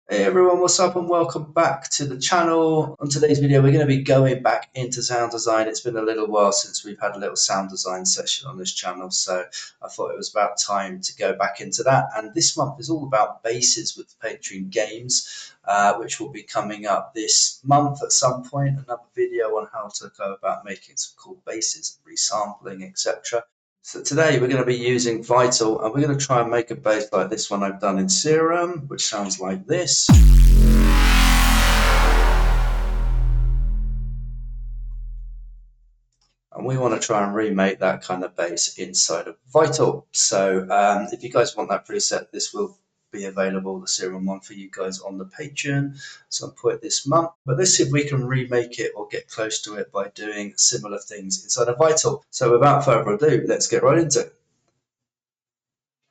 Hey everyone, what's up and welcome back to the channel. On today's video we're going to be going back into sound design. It's been a little while since we've had a little sound design session on this channel, so I thought it was about time to go back into that. And this month is all about basses with Patreon games, which will be coming up this month at some point. Another video on how to go about making some cool basses, resampling, etc. So today we're going to be using Vital, and we're going to try and make a bass like this one I've done in Serum, which sounds like this. And we want to try and remake that kind of bass inside of Vital. So if you guys want that preset, this will be available, the Serum one, for you guys on the Patreon some point this month. But let's see if we can remake it or get close to it by doing similar things inside of Vital. So without further ado, let's get right into it.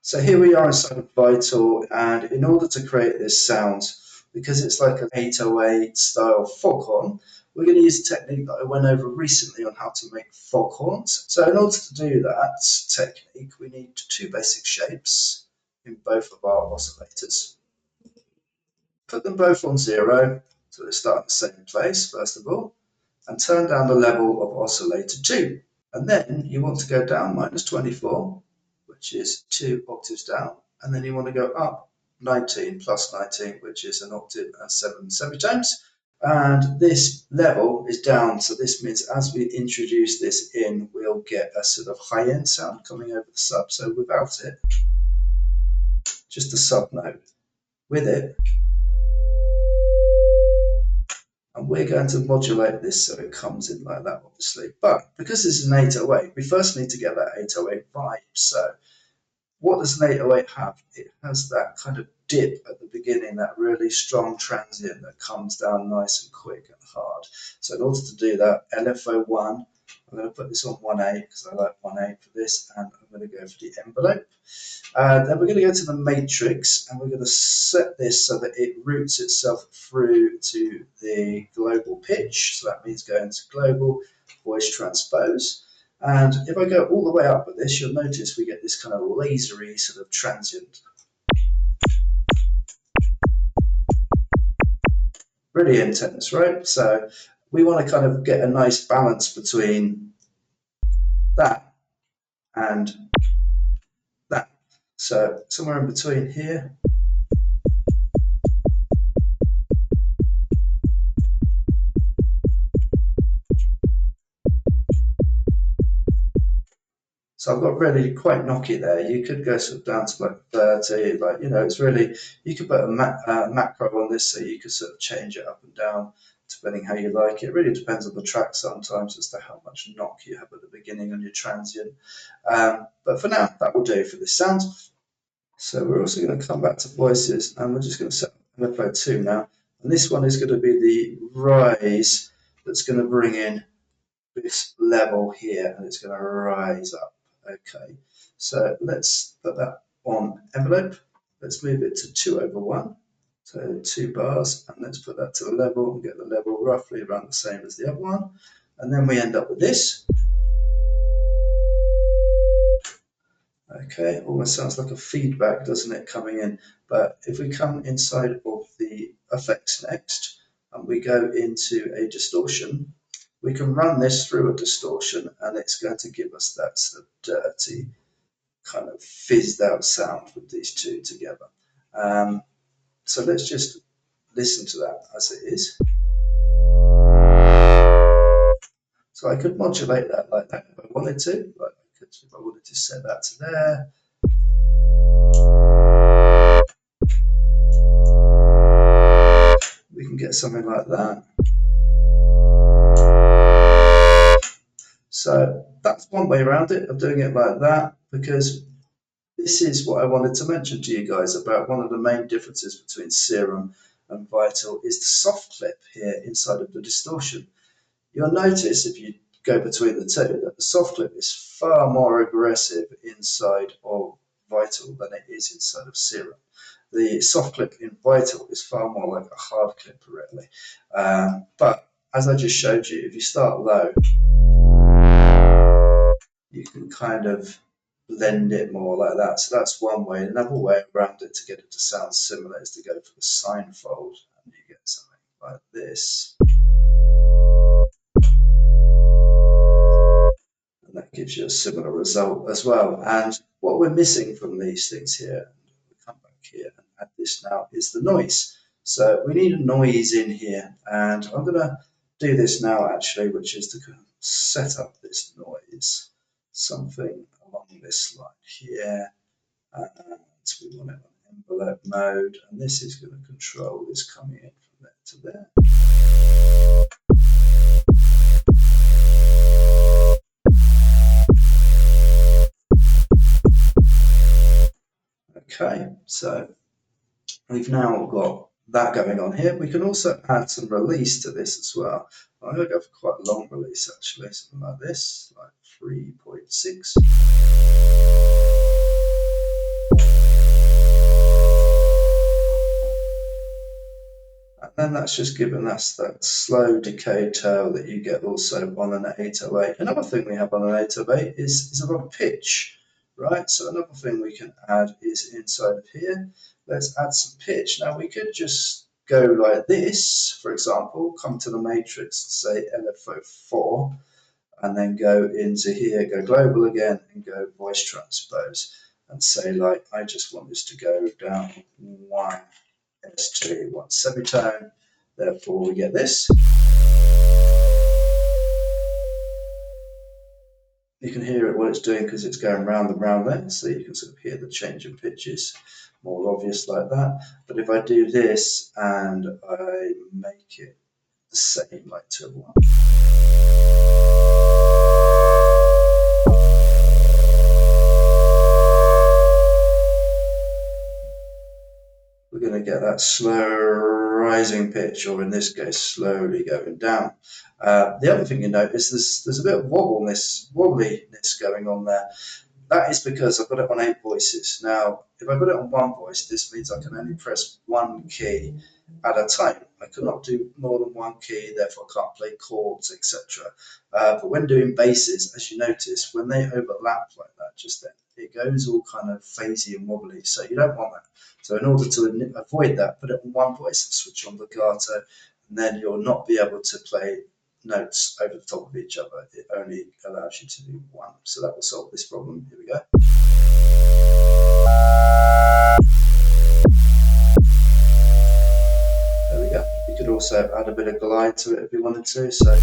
So here we are inside of Vital, and in order to create this sound, because it's like an 808 style foghorn, we're going to use a technique that I went over recently on how to make foghorns. So in order to do that technique, we need two basic shapes in both of our oscillators. Put them both on 0, so they start in the same place first of all, and turn down the level of oscillator 2. And then you want to go down -24, which is 2 octaves down, and then you want to go up 19 plus 19, which is an octave and 7 semitones. And this level is down, so this means as we introduce this in, we'll get a sort of high-end sound coming over the sub. So without it, just a sub note. With it, and we're going to modulate this so it comes in like that, obviously. But because this is an 808, we first need to get that 808 vibe. So what does an 808 have? It has that kind of dip at the beginning, that really strong transient that comes down nice and quick and hard. So in order to do that, LFO1, I'm going to put this on 1/8 because I like 1/8 for this, and I'm going to go for the envelope. Then we're going to go to the matrix, and we're going to set this so that it routes itself through to the global pitch. So that means going to global, voice transpose. And if I go all the way up with this, you'll notice we get this kind of lasery sort of transient. Really intense, right? So we want to kind of get a nice balance between that and that. So somewhere in between here. So I've got really quite knocky there. You could go sort of down to like 30, like, you know, it's really, you could put a macro on this so you could sort of change it up and down depending how you like it. It really depends on the track sometimes as to how much knock you have at the beginning on your transient. But for now, that will do for this sound. So we're also going to come back to voices, and we're just going to set LFO2 now. And this one is going to be the rise that's going to bring in this level here, and it's going to rise up. Okay, so let's put that on envelope. Let's move it to 2/1, so 2 bars, and let's put that to the level and get the level roughly around the same as the other one. And then we end up with this. Okay, almost sounds like a feedback, doesn't it, coming in? But if we come inside of the effects next, and we go into a distortion, we can run this through a distortion, and it's going to give us that sort of dirty, kind of fizzed out sound with these two together. So let's just listen to that as it is. So I could modulate that like that if I wanted to. Like if I wanted to set that to there. We can get something like that. So that's one way around it, of doing it like that, because this is what I wanted to mention to you guys about one of the main differences between Serum and Vital is the soft clip here inside of the distortion. You'll notice if you go between the two that the soft clip is far more aggressive inside of Vital than it is inside of Serum. The soft clip in Vital is far more like a hard clip, really. But as I just showed you, if you start low, you can kind of blend it more like that. So that's one way. Another way around it to get it to sound similar is to go for the sine fold, and you get something like this. And that gives you a similar result as well. And what we're missing from these things here, we come back here and add this now, is the noise. So we need a noise in here, and I'm going to do this now actually, which is to set up this noise, something along this line here, and we want it on envelope mode, and this is going to control this coming in from there to there. Okay, so we've now got that going on here. We can also add some release to this as well. I'm going to go for quite a long release actually, something like this, like 3.6. And then that's just given us that slow decay tail that you get also on an 808. Another thing we have on an 808 is a lot of pitch, right? So another thing we can add is inside of here. Let's add some pitch. Now we could just go like this, for example, come to the matrix and say LFO4, and then go into here, go global again, and go voice transpose, and say like, I just want this to go down 1 S2, 1 semitone, therefore we get this. You can hear it what it's doing because it's going round and round there, so you can sort of hear the change in pitches, more obvious like that. But if I do this and I make it the same like to 1. We're going to get that slow rising pitch, or in this case, slowly going down. The other thing you notice is there's a bit of wobbliness going on there. That is because I've got it on 8 voices. Now, if I put it on 1 voice, this means I can only press 1 key at a time. I cannot do more than 1 key, therefore I can't play chords, etc. But when doing basses, as you notice, when they overlap like that just then, it goes all kind of phasey and wobbly, so you don't want that. So in order to avoid that, put it on 1 voice and switch on legato, and then you'll not be able to play notes over the top of each other. It only allows you to do 1. So that will solve this problem. Here we go. There we go. You could also add a bit of glide to it if you wanted to. So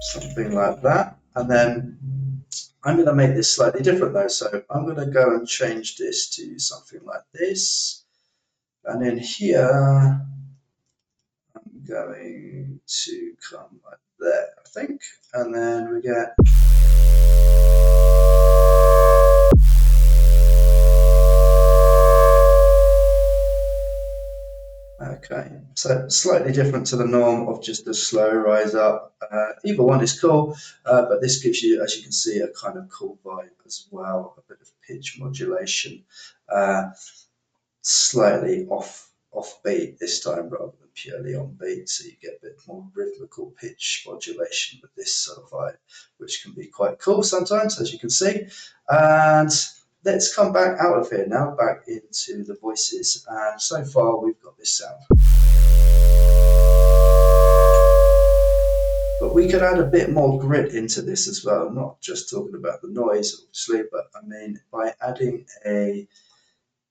something like that. And then I'm going to make this slightly different though. So I'm going to go and change this to something like this. And in here, I'm going to come like there, I think. And then we get okay, so slightly different to the norm of just a slow rise up. Either one is cool, but this gives you, as you can see, a kind of cool vibe as well, a bit of pitch modulation, slightly offbeat this time rather than purely on beat, so you get a bit more rhythmical pitch modulation with this sort of vibe, which can be quite cool sometimes, as you can see. And let's come back out of here now, back into the voices, and so far we've got this sound. But we could add a bit more grit into this as well, not just talking about the noise, obviously, but I mean by adding a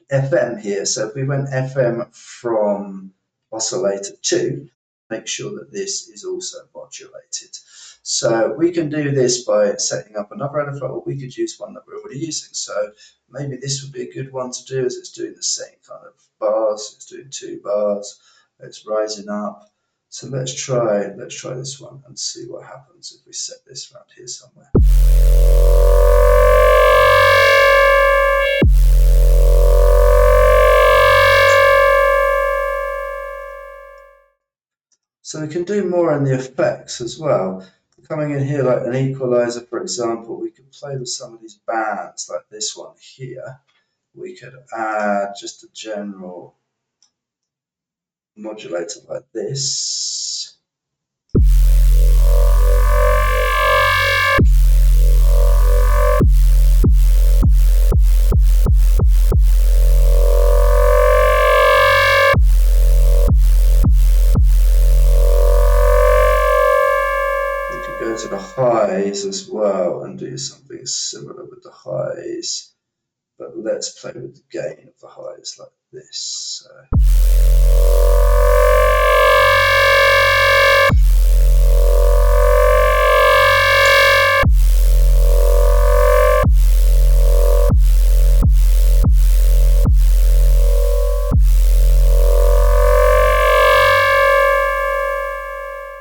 FM here. So if we went FM from oscillator 2, make sure that this is also modulated. So we can do this by setting up another editor, or we could use one that we're already using. So maybe this would be a good one to do, as it's doing the same kind of bars. It's doing 2 bars. It's rising up. So let's try this one and see what happens if we set this around here somewhere. So we can do more in the effects as well. Coming in here like an equalizer, for example, we could play with some of these bands like this one here. We could add just a general modulator like this. well and do something similar with the highs, but let's play with the gain of the highs like this.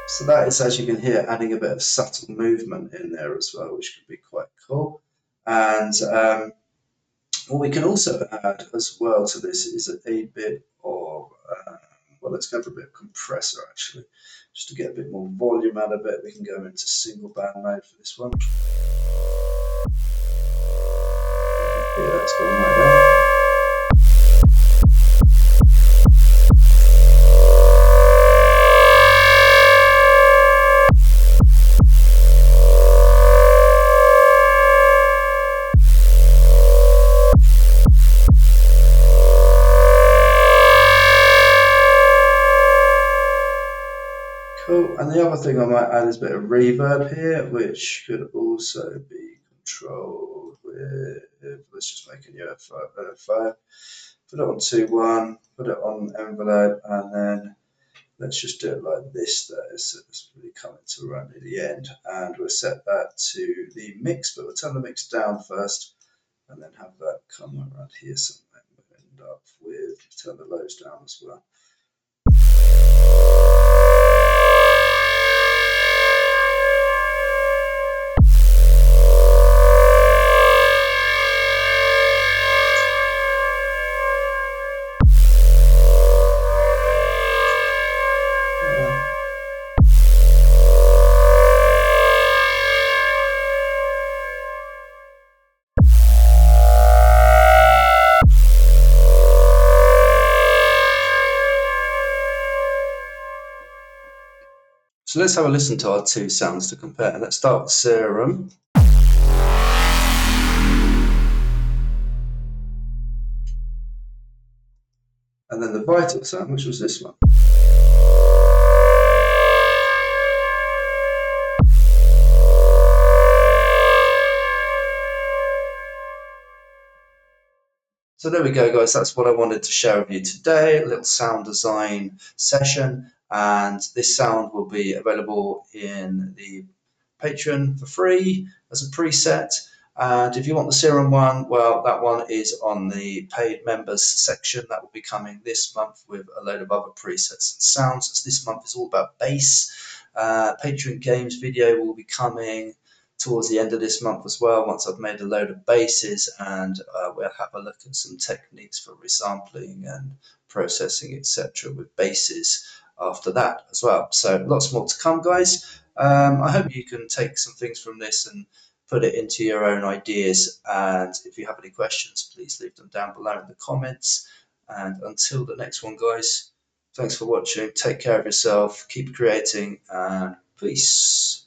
So that is, as you can hear, adding a bit of subtle movement in there as well, which can be quite cool. And what we can also add as well to this is a bit of, well, let's go for a bit of compressor actually, just to get a bit more volume out of it. We can go into single band mode for this one. Yeah, that's gone right there. Cool, and the other thing I might add is a bit of reverb here, which could also be controlled with, let's just make a new F5, put it on 2.1, put it on envelope, and then let's just do it like this there, so it's really coming to around near the end, and we'll set that to the mix, but we'll turn the mix down first, and then have that come around here somewhere, and we'll end up with, turn the lows down as well. So let's have a listen to our two sounds to compare. Let's start with Serum. And then the vital sound, which was this one. So there we go, guys. That's what I wanted to share with you today. A little sound design session. And this sound will be available in the Patreon for free as a preset. And if you want the Serum one, well, that one is on the paid members section. That will be coming this month with a load of other presets and sounds. This month is all about bass. Patreon games video will be coming towards the end of this month as well, once I've made a load of basses, and we'll have a look at some techniques for resampling and processing, etc. with basses after that as well. So lots more to come, guys. I hope you can take some things from this and put it into your own ideas, and if you have any questions, please leave them down below in the comments. And until the next one, guys, thanks for watching. Take care of yourself, keep creating, and peace.